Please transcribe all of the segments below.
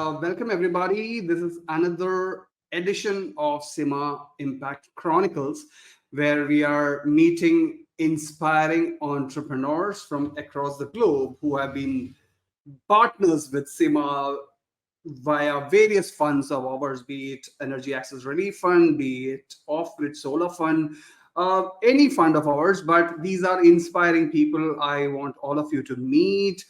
Welcome everybody. This is another edition of SIMA Impact Chronicles, where we are meeting inspiring entrepreneurs from across the globe who have been partners with SIMA via various funds of ours, be it Energy Access Relief Fund, be it Off-Grid Solar Fund, any fund of ours. But these are inspiring people I want all of you to meet.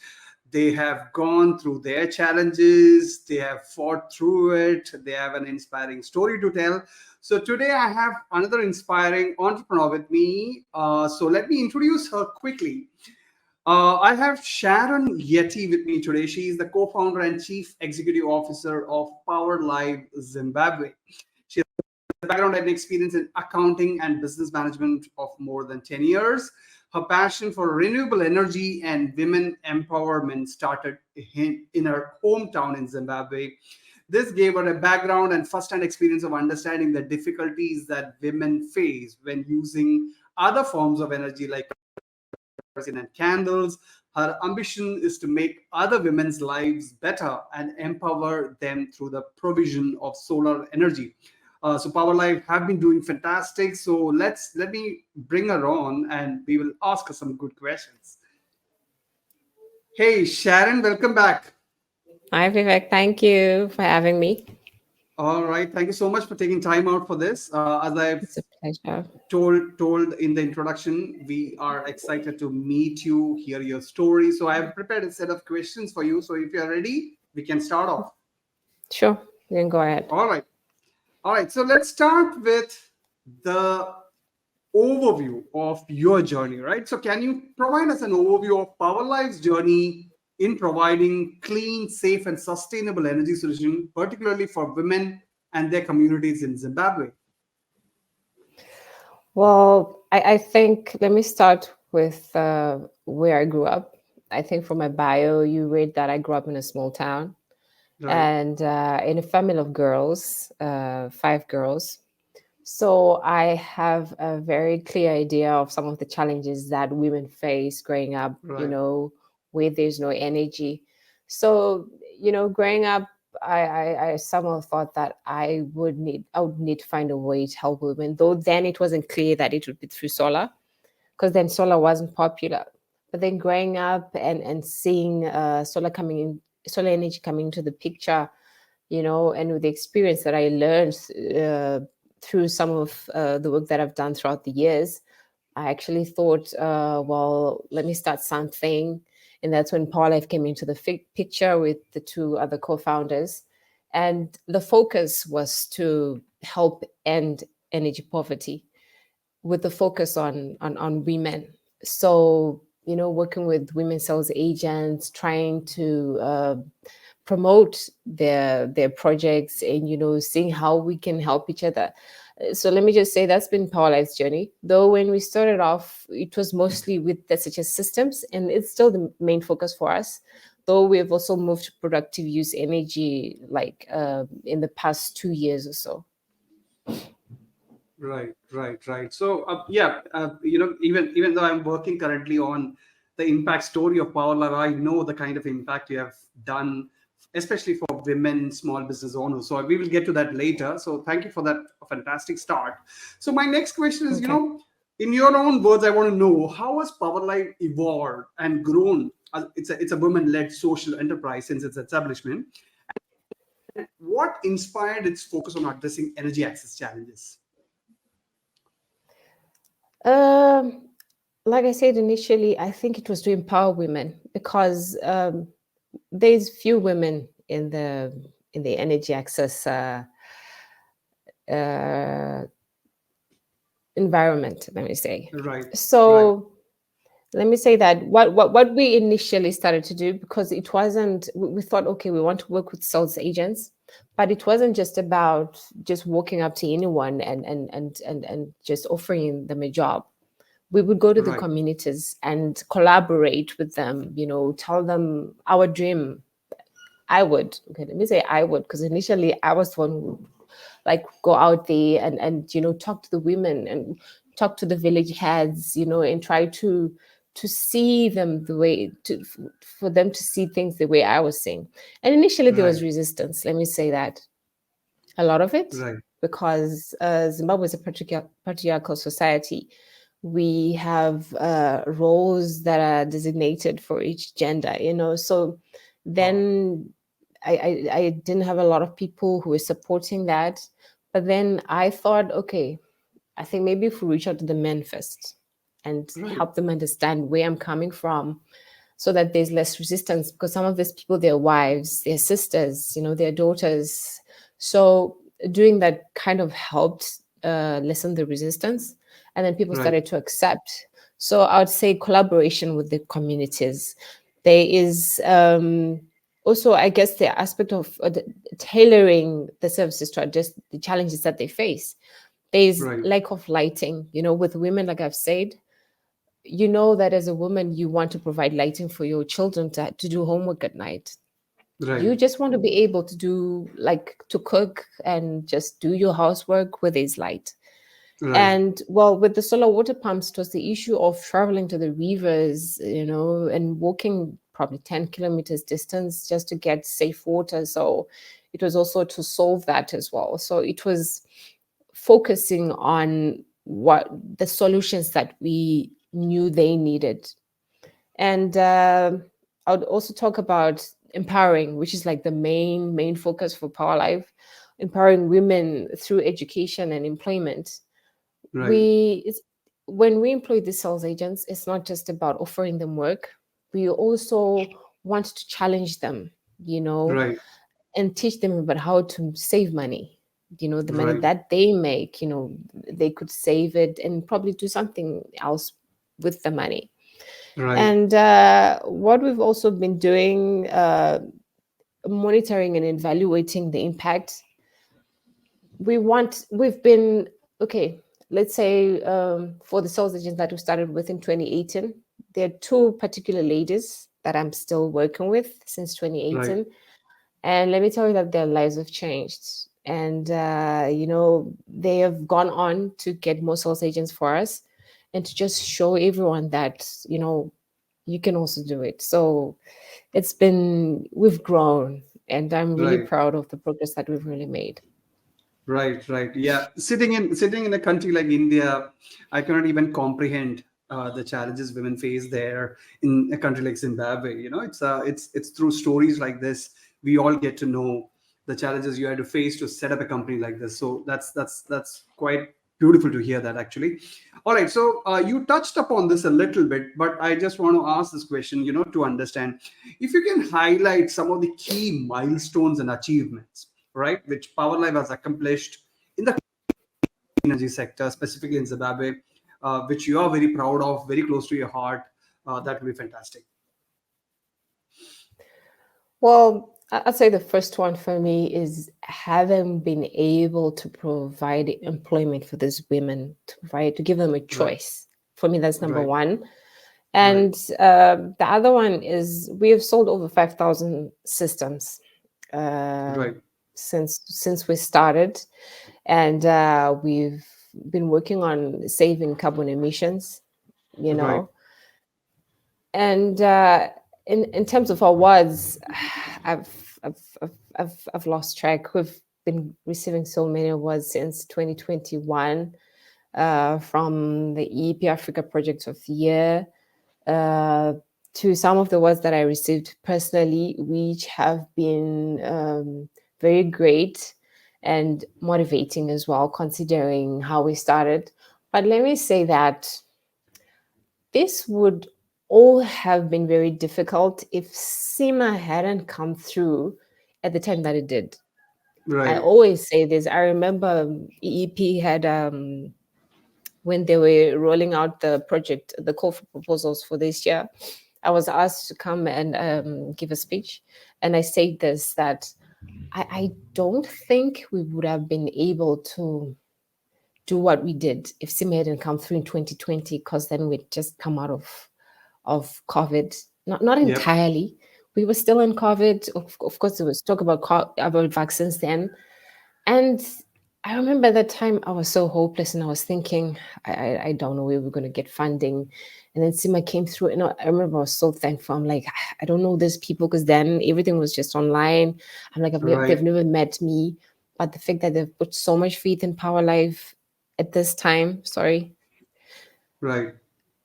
They have gone through their challenges, they have fought through it, they have an inspiring story to tell. So today I have another inspiring entrepreneur with me. So let me introduce her quickly. I have Sharon Yeti with me today. She is the co-founder and chief executive officer of Powerlive Zimbabwe. She has a background and experience in accounting and business management of more than 10 years. Her passion for renewable energy and women empowerment started in her hometown in Zimbabwe. This gave her a background and first-hand experience of understanding the difficulties that women face when using other forms of energy like and candles. Her ambition is to make other women's lives better and empower them through the provision of solar energy. So Powerlife have been doing fantastic. So let me bring her on and we will ask her some good questions. Hey Sharon, welcome back. Hi, Vivek. Thank you for having me. All right, thank you so much for taking time out for this. As I've It's a pleasure. told in the introduction, we are excited to meet you, hear your story. So I have prepared a set of questions for you. So if you're ready, we can start off. Sure, you can go ahead. All right. All right. So let's start with the overview of your journey, right? So can you provide us an overview of Powerlife's journey in providing clean, safe, and sustainable energy solution, particularly for women and their communities in Zimbabwe? Well, I think let me start with where I grew up. I think from my bio, you read that I grew up in a small town Right. and in a family of girls, 5 girls. So I have a very clear idea of some of the challenges that women face growing up, Right. where there's no energy. So, growing up, I somehow thought that I would need to find a way to help women, though then it wasn't clear that it would be through solar, because then solar wasn't popular. But then growing up and seeing solar energy coming into the picture, and with the experience that I learned through some of the work that I've done throughout the years, I actually thought, well, let me start something. And that's when Powerlife came into the picture with the two other co-founders. And the focus was to help end energy poverty with the focus on women. So, working with women sales agents, trying to promote their projects and seeing how we can help each other. So let me just say that's been Powerlife's journey. Though when we started off, it was mostly with the such as systems, and it's still the main focus for us. Though we have also moved to productive use energy, like in the past 2 years or so. Right. So even though I'm working currently on the impact story of Powerlife, I know the kind of impact you have done, especially for women, small business owners. So we will get to that later. So thank you for that fantastic start. So my next question is, Okay. in your own words, I want to know how has Powerlife evolved and grown? It's a women-led social enterprise since its establishment. What inspired its focus on addressing energy access challenges? Um, like I said initially, I think it was to empower women because there's few women in the energy access uh, environment. Let me say. Right. So let me say that what we initially started to do, because it wasn't, we thought, okay, we want to work with sales agents, but it wasn't just about just walking up to anyone and just offering them a job. We would go to the Right. communities and collaborate with them, tell them our dream. Let me say I would, because initially I was the one who would like go out there and talk to the women and talk to the village heads, and try to to see them the way for them to see things the way I was seeing. And initially there Right. was resistance. Let me say that a lot of it, Right. because Zimbabwe is a patriarchal society. We have roles that are designated for each gender, So Wow. then I didn't have a lot of people who were supporting that. But then I thought, okay, I think maybe if we reach out to the men first and Right. help them understand where I'm coming from, so that there's less resistance, because some of these people, their wives, their sisters, their daughters. So doing that kind of helped lessen the resistance, and then people Right. started to accept. So I would say collaboration with the communities. There is also, I guess, the aspect of tailoring the services to address the challenges that they face. There's Right. lack of lighting, with women, like I've said. You know that as a woman, you want to provide lighting for your children to do homework at night. Right. You just want to be able to do, like, to cook and just do your housework with this light. Right. And well, with the solar water pumps, it was the issue of traveling to the rivers, and walking probably 10 kilometers distance just to get safe water. So it was also to solve that as well. So it was focusing on what the solutions that we knew they needed. And I would also talk about empowering, which is like the main focus for Power Life, empowering women through education and employment. Right. We it's, when we employ these sales agents, it's not just about offering them work. We also want to challenge them, you know, Right. and teach them about how to save money. The money Right. that they make, they could save it and probably do something else with the money. Right. And what we've also been doing, monitoring and evaluating the impact. We've been, okay, let's say, for the sales agents that we started with in 2018, there are two particular ladies that I'm still working with since Right. 2018. And let me tell you that their lives have changed. And, they have gone on to get more sales agents for us and to just show everyone that, you can also do it. So we've grown, and I'm really Right. proud of the progress that we've really made. Right, right. Yeah. Sitting in a country like India, I cannot even comprehend the challenges women face there in a country like Zimbabwe. It's through stories like this we all get to know the challenges you had to face to set up a company like this. So that's quite beautiful to hear that actually. All right. So you touched upon this a little bit, but I just want to ask this question, to understand if you can highlight some of the key milestones and achievements, right, which Powerlife has accomplished in the energy sector, specifically in Zimbabwe, which you are very proud of, very close to your heart. That would be fantastic. Well, I'd say the first one for me is having been able to provide employment for these women, to give them a Right, choice. For me, that's number right, one. right, And the other one is we have sold over 5,000 systems uh, right, since we started, and we've been working on saving carbon emissions. You right, know, and in terms of awards, I've lost track. We've been receiving so many awards since 2021, from the EEP Africa Project of the Year, uh, to some of the awards that I received personally, which have been very great and motivating as well, considering how we started. But let me say that this would all have been very difficult if SIMA hadn't come through at the time that it did. I right. always say this. I remember EEP had, when they were rolling out the project, the call for proposals for this year, I was asked to come and give a speech. And I said this, that I don't think we would have been able to do what we did if SIMA hadn't come through in 2020, because then we'd just come out of COVID. Not Yep. entirely. We were still in COVID. Of course, there was talk about vaccines then, and I remember that time I was so hopeless and I was thinking, I don't know where we're going to get funding. And then SIMA came through, and I remember I was so thankful. I'm like, I don't know these people because then everything was just online. I'm like, they've Right, never met me. But the fact that they've put so much faith in Power Life at this time, sorry, right,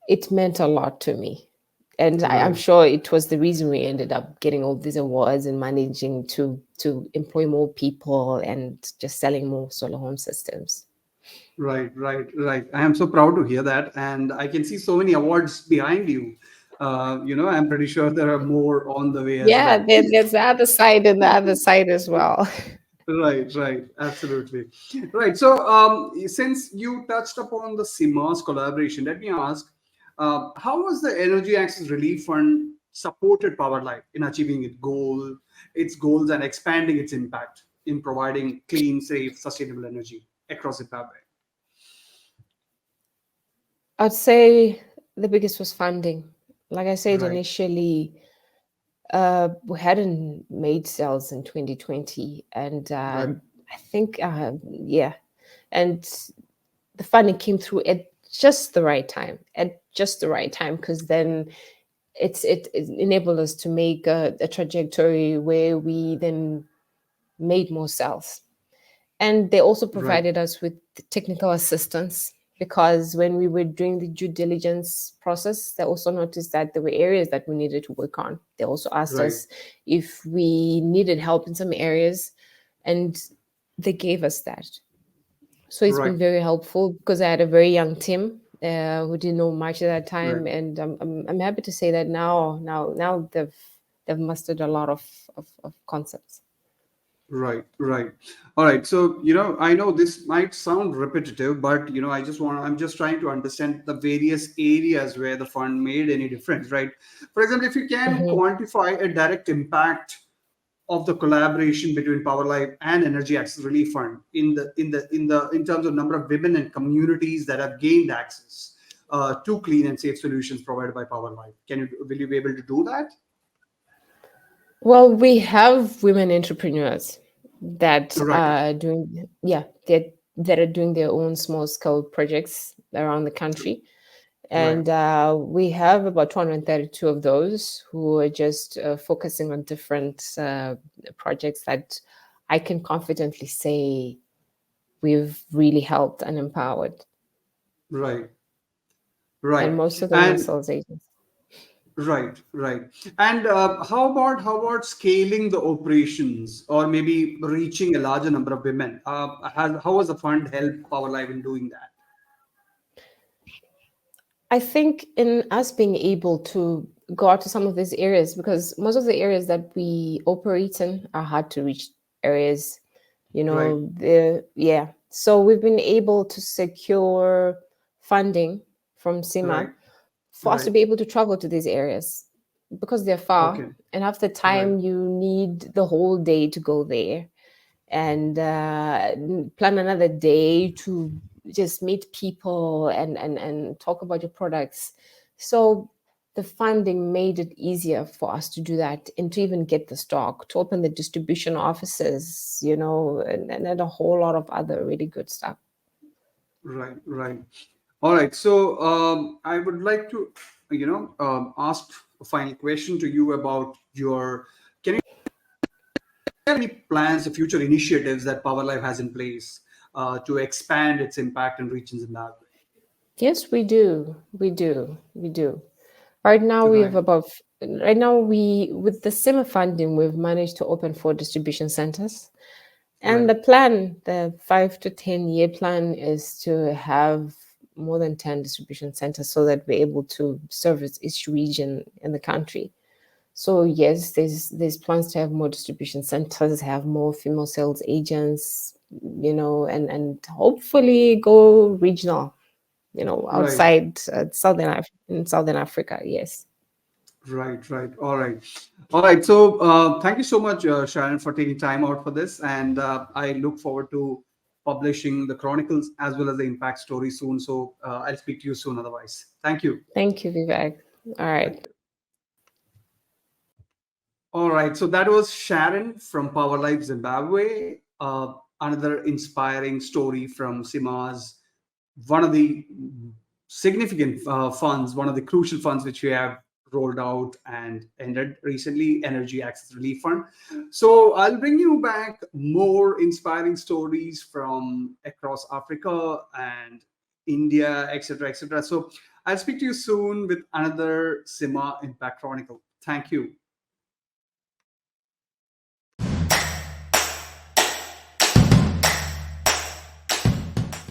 it meant a lot to me. And I'm right. sure it was the reason we ended up getting all these awards and managing to employ more people and just selling more solar home systems. Right, right, right. I am so proud to hear that, and I can see so many awards behind you. I'm pretty sure there are more on the way as Yeah, well. there's the other side and the other side as well. Right, right, absolutely. Right. So, since you touched upon the SIMA's collaboration, let me ask, how was the Energy Access Relief Fund supported Powerlife in achieving its goals, and expanding its impact in providing clean, safe, sustainable energy across Zimbabwe? I'd say the biggest was funding. Like I said Right, initially, we hadn't made sales in 2020, and right, I think, yeah, and the funding came through at just the right time, because then it enabled us to make a trajectory where we then made more sales. And they also right, provided us with technical assistance, because when we were doing the due diligence process, they also noticed that there were areas that we needed to work on. They also asked right, us if we needed help in some areas, and they gave us that. So it's right, been very helpful because I had a very young team who didn't know much at that right. time, and I'm happy to say that now they've mastered a lot of concepts. Right, right. All right. So, I know this might sound repetitive, but, I'm just trying to understand the various areas where the fund made any difference, right? For example, if you can Mhm. quantify a direct impact of the collaboration between PowerLife and Energy Access Relief Fund in terms of number of women and communities that have gained access to clean and safe solutions provided by PowerLife, will you be able to do that? Well, we have women entrepreneurs that Right, are doing, yeah, that are doing their own small scale projects around the country. right, And we have about 232 of those who are just focusing on different projects that I can confidently say we've really helped and empowered. right, And right. most of them are And sales agents. right, right. And how about scaling the operations, or maybe reaching a larger number of women? How has the fund helped PowerLife in doing that? I think in us being able to go out to some of these areas, because most of the areas that we operate in are hard to reach areas, Right, yeah. So we've been able to secure funding from right, SIMA for us to right. be able to travel to these areas because they're far. Okay, And half the right, time you need the whole day to go there, and plan another day to just meet people and talk about your products. So the funding made it easier for us to do that and to even get the stock, to open the distribution offices, and a whole lot of other really good stuff. right, right. All right. So I would like to, ask a final question to you about your. Can you have any plans or future initiatives that PowerLife has in place to expand its impact and reach in Zimbabwe? Yes, we do. We do. Right now, we have Right, about, right now, with the SIMA funding, we've managed to open 4 distribution centers. And right, the plan, the 5 to 10 year plan, is to have more than 10 distribution centers so that we're able to service each region in the country. So yes, there's plans to have more distribution centers, have more female sales agents, and hopefully go regional, right. outside in Southern Africa. Yes. Right, right. All right. All right. So, thank you so much, Sharon, for taking time out for this. And I look forward to publishing the Chronicles as well as the impact story soon. So, I'll speak to you soon otherwise. Thank you. Thank you, Vivek. All right. Thank you. All right. So, that was Sharon from Power Life Zimbabwe. another inspiring story from SIMA's one of the significant funds, one of the crucial funds which we have rolled out and ended recently, Energy Access Relief Fund. So I'll bring you back more inspiring stories from across Africa and India, etc., etc. So I'll speak to you soon with another SIMA Impact Chronicle. Thank you.